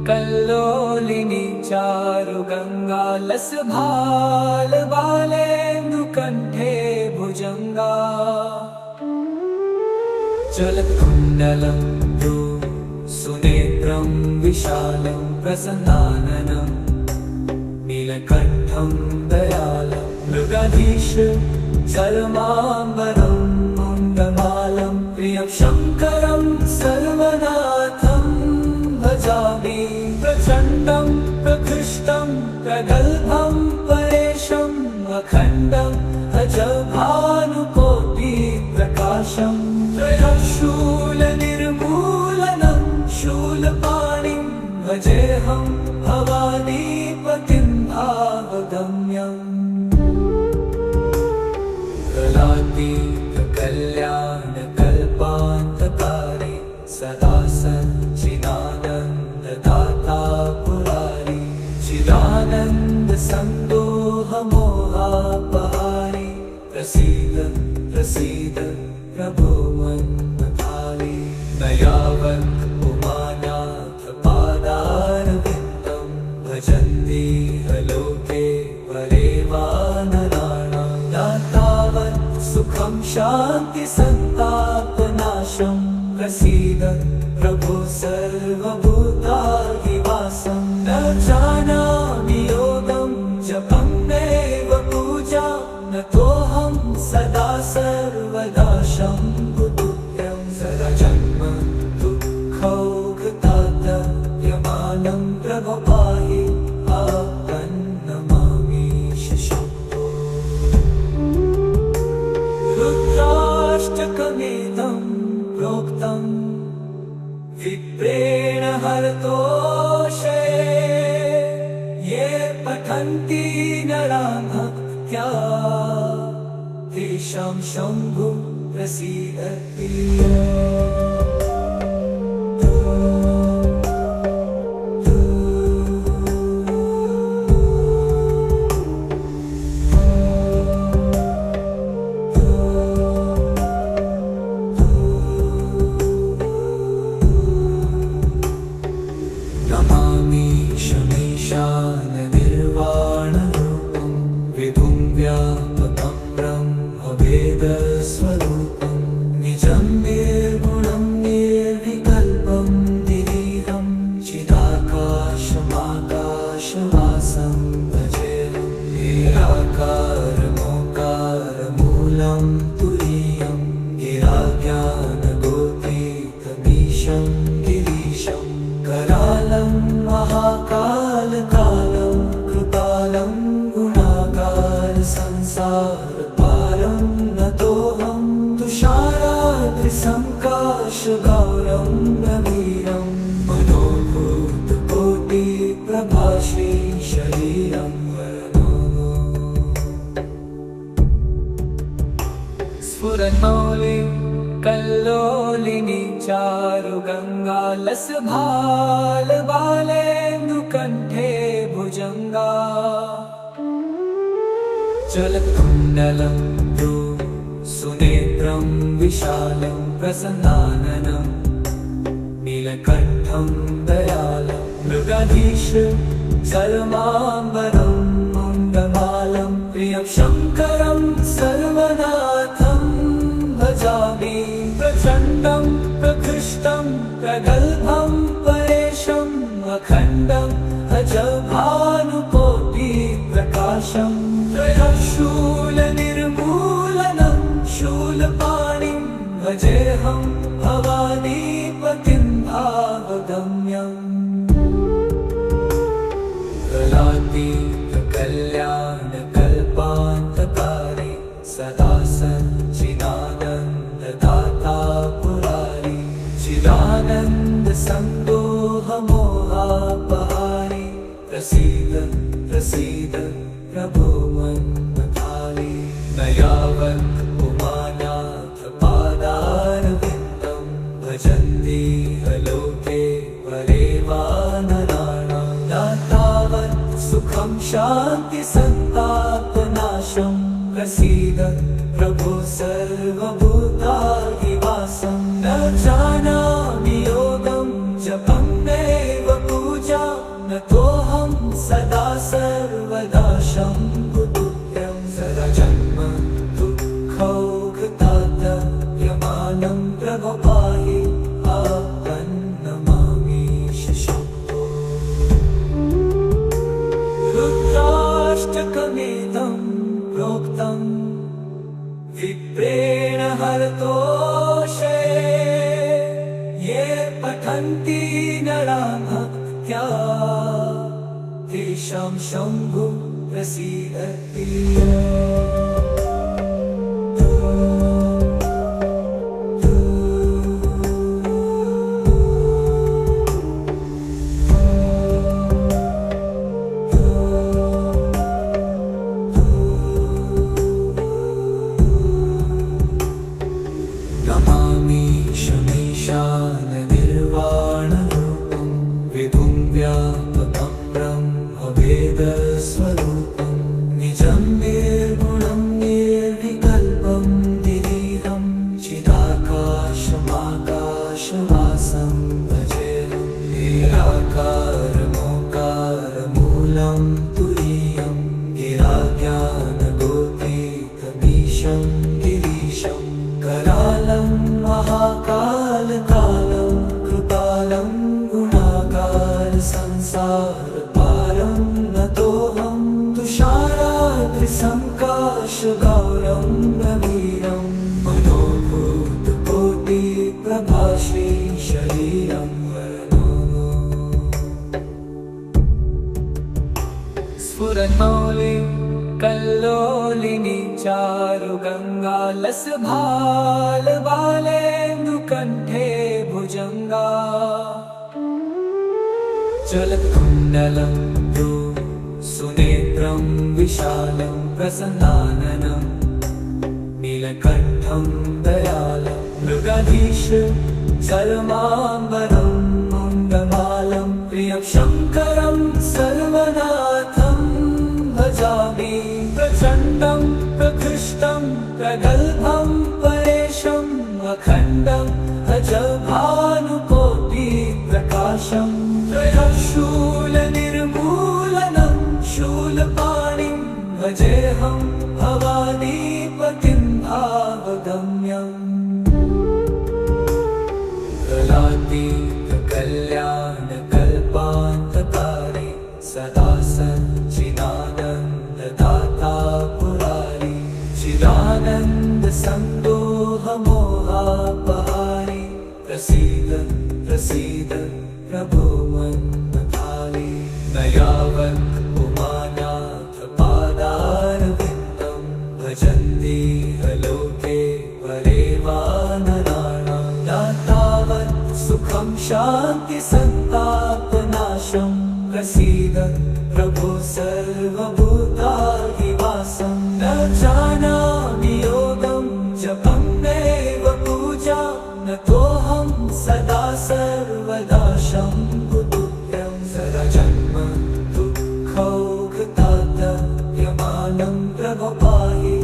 कल्लोलिनी चारुगङ्गालसभालबालेन्दुकण्ठे भुजङ्गा चलत्कुण्डलं तु सुनेत्रं विशालं प्रसन्नाननं नीलकण्ठं दयालं मृगधीश चरमाम्बरं मुण्डमालं प्रियं शङ्करं सर्वनाथं भजामि प्रचण्डं प्रकृष्टं प्रगल्भं परेशम् अखण्डम् अजभानुकोटिप्रकाशं त्रयशूलनिर्मूलनं शूलपाणिं भजेऽहं भवानीपतिं भावगम्यम् कलातीतकल्याणकल्पान्तकारी सदा सच्चिदानन्ददाता पुरारी चिदानन्दसन्दोहमोहापहारी प्रसीद प्रसीद प्रभो मन्मथाली न यावत् उमानाथपादारविन्दं भजन्ति लोके परे वा नराणां न तावत् सुखं शान्ति सन्तापनाशं प्रसीद प्रभो सर्वभूताधिवासं न जानामि योगं जपं नैव पूजा न तोऽहं सदा सर्वदा शम्भुतुभ्यं सदा जन्म दुःखौघतातयमानं प्रभो पाहि आपन्नमामीश शम्भो रुद्राष्टकमेतं प्रोक्तं विप्रेण हरतोषे ये पठन्ति नरा भक्त्या तेषां शम्भु प्रसीदति निर्वाणरूपं विधुं व्यापकं ब्रह्मवेदस्वरूपं निजं निर्गुणं निर्विकल्पं निरीहं चिदाकाशमाकाशवासं भजेऽहं निराकारमोकारमूलं तुरीयं गिराज्ञानगोपीतमीशं गिरीशं करालं महाकालकालं कृपालं गुणागार संसारपारं नतोऽहं तुषाराद्रिसङ्काशगौरं नवीरं मनोभूतकोटिप्रभाश्री शरीरं वरनो स्फुरन्मौलि कल्लोलिनी चारुगङ्गालसभालबालेन्दुकण्ठे भुजङ्गा जलकुण्डलं तु सुनेत्रं विशालं प्रसन्नाननं नीलकण्ठं दयालं मृगधीश चर्माम्बरं मुण्डमालं प्रियं शङ्करं सर्वनाथं भजामि प्रचण्डं प्रकृष्टं प्रगल्भं परेशम् अखण्डम् अजभानुकोटिप्रकाशं त्रयशूलनिर्मूलनं शूलपाणिं भजेऽहं भवानीपतिं भावगम्यम् कलातीतकल्याणकल्पान्तकारी सदा सच्चिदानन्ददाता पुरारी चिदानन्दसन्दोहमोहापहारी प्रसीद प्रसीद प्रभो मन्मथारी न यावत् उमानाथ पादारविन्दं भजन्ति लोके परे वा नराणां न तावत् सुखं शान्ति सन्तापनाशं प्रसीद प्रभो सर्वभूताधिवासं न जानामि योगं जपं नैव पूजा न तोऽहं सदा सर्वदा शम्भुतुभ्यं सदा जन्म दुःखौघतातयमानं प्रभो पाहि आपन्नमामीश शम्भो रुद्राष्टकमेतं प्रोक्तं विप्रेण हरतोषे ये पठन्ति नरा भक्त्या तेषां शम्भु प्रसीदति निर्वाणरूपं विधुं व्यापकं ब्रह्मवेदस्वरूपं निजं निर्गुणं निर्विकल्पं ईशं करालं महाकालकालं कृपालं गुणाकार संसारपारं नतोऽहं तुषाराद्रिसङ्काशगौरं गभीरं मनोभूतकोटिप्रभाश्री शरीरं स्फुरन्मौलिं कल्लोलिनी चारुगङ्गालसभालबालेन्दुकण्ठे भुजङ्गा चलत्कुण्डलं तु सुनेत्रं विशालं प्रसन्नाननं नीलकण्ठं दयालं मृगधीश चरमाम्बरं मुण्डमालं प्रियं शङ्करं सर्वनाथं भजामि प्रचण्डं प्रकृष्टं प्रगल्भं परेशम् अखण्डम् अजभानुकोटिप्रकाशं त्रयशूलनिर्मूलनं शूलपाणिं भजेऽहं भवानीपतिं भावगम्यम् कलातीतकल्याणकल्पान्तकारी सदा सच्चिदानन्ददाता पुरारी चिदानन्दसन्दोहमोहापहारी प्रसीद प्रसीद प्रभो मन्मथाली न यावत् उमानाथपादारविन्दं भजन्ति लोके परे वा नराणां न तावत् सुखं शान्तिसन्तापनाशं प्रसीद प्रभो सर्वभूताधिवासं न जानामि योगं जपं नैव पूजा नतोऽहं सदा सर्वदा शम्भुतुभ्यं सरजन्म दुःखौघतातप्यमानं प्रभो पाहि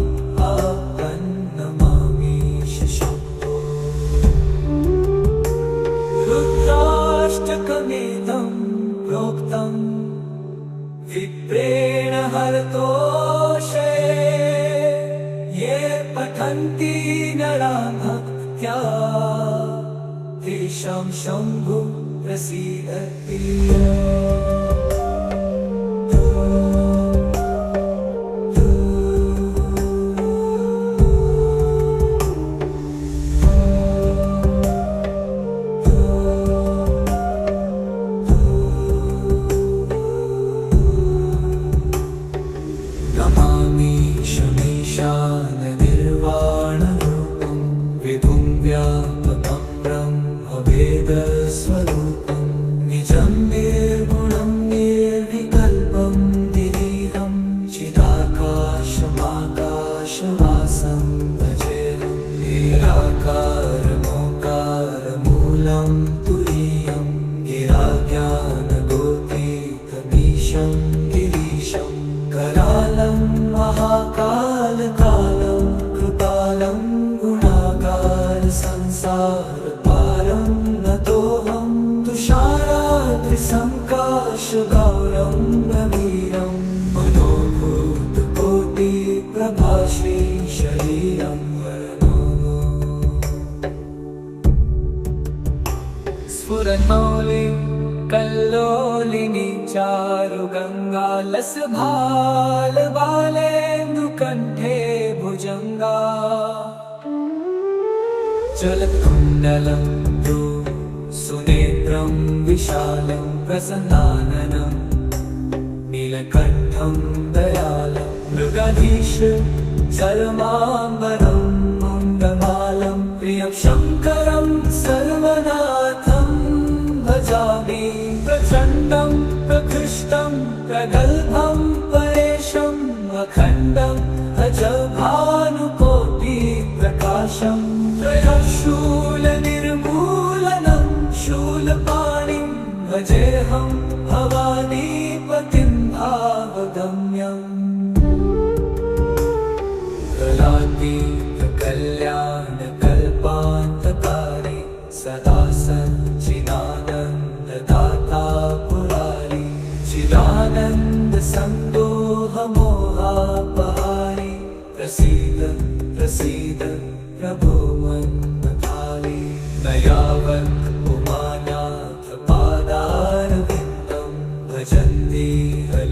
आपन्नमामीश शम्भो रुद्राष्टकमेतं प्रोक्तं विप्रेण हरतोषे ये पठन्ति नरा भक्त्या तेषां शम्भु प्रसीदति निर्वाणरूपं विधुं व्यापकं ब्रह्मवेदस्वरूपं निजं निर्गुणं निर्विकल्पं निरीहं चिदाकाशमाकाशवासं भजेऽहं निराकारमोकारमूलं तुरीयं गिराज्ञानगोतीतमीशं गिरीशं करालं महाकालकालं कृपालं गुणाकार संसारपारं नतोऽहं तुषाराद्रिसङ्काशगौरं गभीरं मनोभूतकोटिप्रभाश्री शरीरं स्फुरन्मौलिं कल्लोलिनी चारुगङ्गालसभालबालेन्दुकण्ठे भुजङ्गा चलत्कुण्डलं तु सुनेत्रं विशालं प्रसन्नाननं नीलकण्ठं दयालं मृगधीश चरमाम्बरं मुण्डमालं प्रियं शङ्करं सर्वनाथं भजामि प्रचण्डं प्रकृष्टं प्रगल्भं परेशम् अखण्डम् अजभानुकोटिप्रकाशं त्रयशूलनिर्मूलनं शूलपाणिं भजेऽहं भवानीपतिं भावगम्यम् कलातीतकल्याणकल्पान्तकारी सदा सच्चिदानन्ददाता पुरारी चिदानन्दसन्दोहमोहापहारी प्रसीद प्रसीद प्रभो मन्मथाली न यावत् उमानाथ पादारविन्दं भजन्ति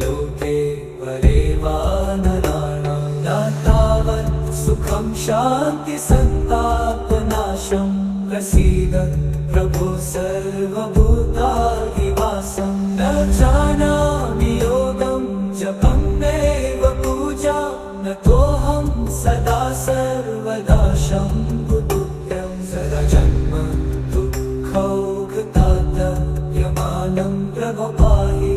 लोके परे वा नराणां न तावत् सुखं शान्ति सन्तापनाशं प्रसीद प्रभो सर्वभूताधिवासं न जानामि योगं जपं नैव पूजा न तोऽहं सदा सर्वदा शम्भुतुभ्यं सदा जन्म दुःखौघतातयमानं प्रभो पाहि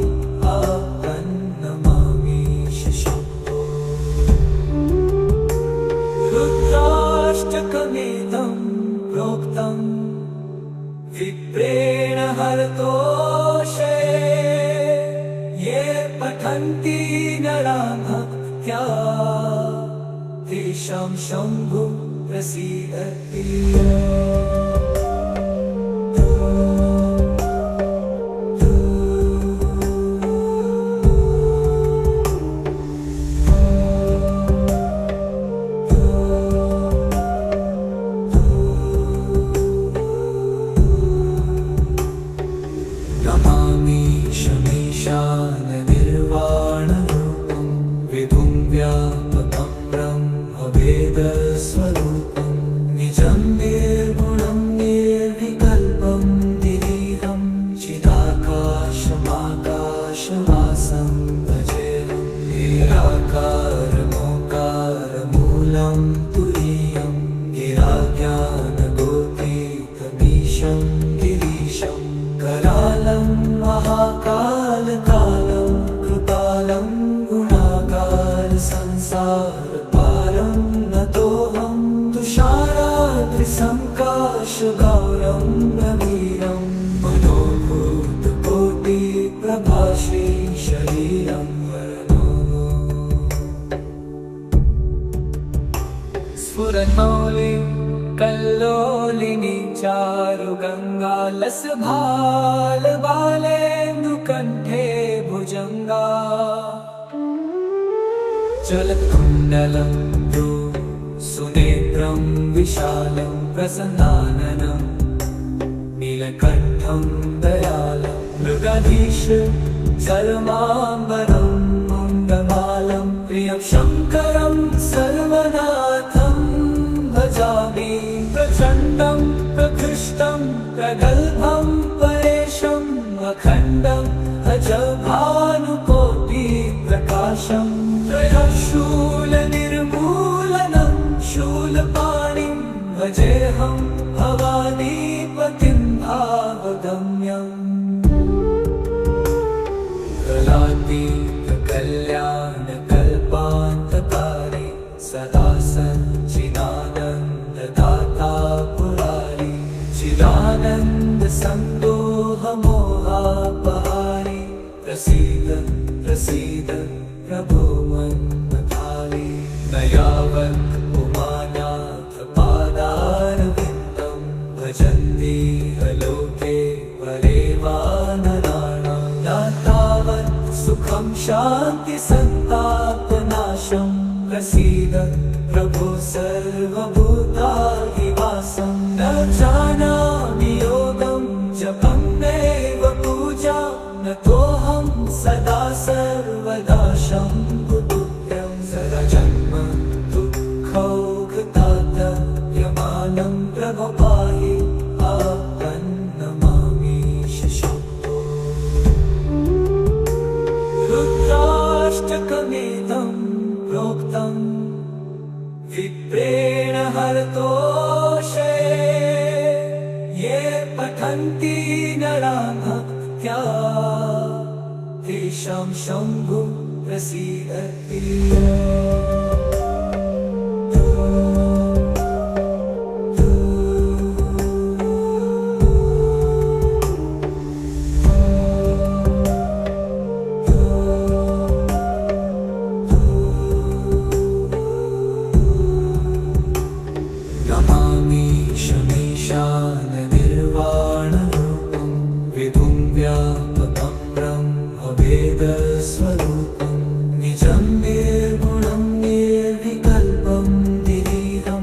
आपन्नमामि शम्भो रुद्राष्टकमिदं प्रोक्तं विप्रेण हरतोषे ये पठन्ति नरा भक्त्या तेषां शम्भु प्रसीदति नमामि शमीशाननिर्वाणरूपं विभुं व्यापकं ब्रह्मवेदस्वरूपं निजं निर्गुणं निर्विकल्पं निरीहं चिदाकाशमाकाशवासं भजेऽहं निराकारमोकारमूलं तुरीयं गिराज्ञानगोपीतमीशं गिरीशं करालं महाकालकालं कृपालं गुणाकार संसारपारं नतोऽहं तुषाराद्रिसङ्काशगौरं गभीरं मनोभूतकोटिप्रभाश्री शरीरं वरनो स्फुरन्मौलिं कल्लोलिनी चारुगङ्गालसभालबालेन्दुकण्ठे भुजङ्गा जलकुण्डलं सुनेत्रं विशालं प्रसन्नाननं नीलकण्ठं दयालं मृगाधीश चरमाम्बरं मुण्डमालं प्रियं शङ्करं सर्वनाथं भजामि प्रचण्डं प्रकृष्टं प्रगल्भं परेशम् अखण्डम् अजभानुकोटिप्रकाशं त्रयशूलनिर्मूलनं शूलपाणिं भजेऽहं भवानीपतिं भावगम्यम् कलातीतकल्याणकल्पान्तकारी सदा सच्चिदानन्ददाता पुरारी चिदानन्दसन्दोहमोहापहारी प्रसीद प्रसीद प्रभो मन्मथाली न यावत् उमानाथ पादारविन्दं भजन्ति लोके परे वा नराणां न तावत् सुखं शान्ति सन्तापनाशं प्रसीद प्रभो सर्वभूताधिवासं न जानामि योगं जपं नैव पूजा न तोऽहं सदा सर्वदा शम्भुतुभ्यं सदा जन्म दुःखौघतातयमानं प्रभो पाहि आपन्नमामि शम्भो रुद्राष्टकमिदं प्रोक्तं विप्रेण हरतोषे ये पठन्ति नरा भक्त्या तेषां शम्भु प्रसीदति नमामि शमीशाननिर्वाणरूपं विभुं व्यापकं ब्रह्मवेदस्वरूपं निजं निर्गुणं निर्विकल्पं निरीहं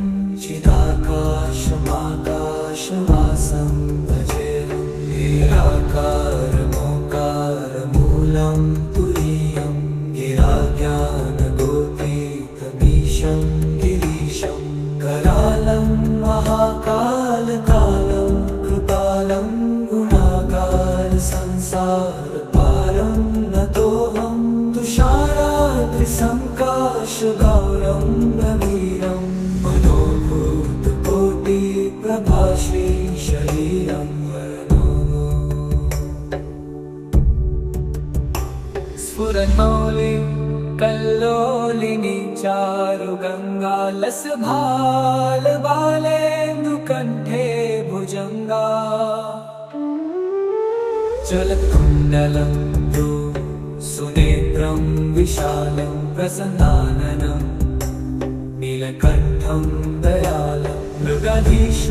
श्रीशरीरं वर्णो स्फुरन्मौलिं कल्लोलिनी चारुगङ्गा लसभालबालेन्दुकण्ठे भुजङ्गा जलकुण्डलं तु सुनेत्रं विशालं प्रसन्नाननं नीलकण्ठं दयालं मृगाधीश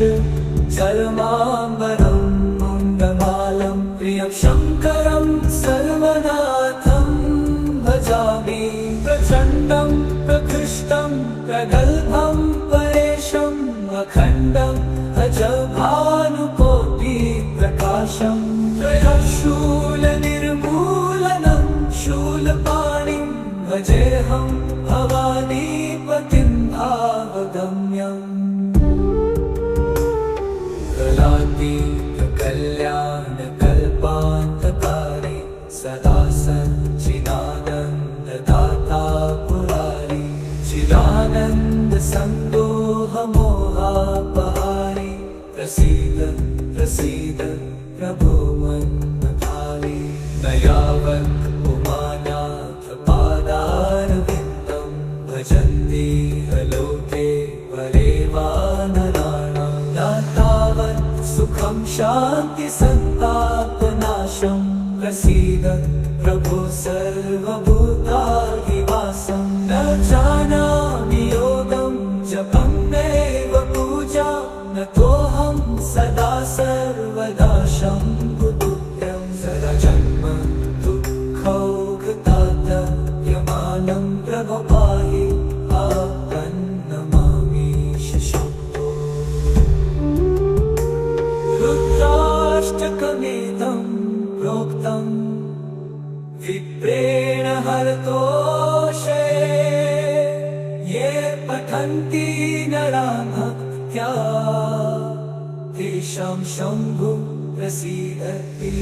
जलमाम्बरं मुण्डमालं प्रियं शङ्करं सर्वनाथं भजामि प्रचण्डं प्रकृष्टं प्रगल्भं परेशम् अखण्डम् अजभानुकोटिप्रकाशं त्रयशूलनिर्मूलनं शूलपाणिं भजेऽहं भवानीपतिं भावगम्यम् कलातीतकल्याणकल्पान्तकारी सदा सच्चिदानन्ददाता पुरारी चिदानन्दसन्दोहमोहापहारी प्रसीद प्रसीद प्रभो मन्मथारी दयावन् उमानाथ पादारविन्दं भजन्ति लोके वरेवा नराणां दातावत् सुखं शान्ति सन्तापनाशं प्रसीद प्रभो सर्वभूताधिवासं न जानामि योगं जपं नैव पूजा नतोऽहं सदा सर्वदा शम्भुतुभ्यं सदा जन्म दुःखौघतातयमानं प्रभो पाहि आपन्नमामि शम्भो रुद्राष्टकमेतं प्रोक्तं विप्रेण हरतोषे ये पठन्ति नरा भक्त्या तेषां शम्भुः प्रसीदति।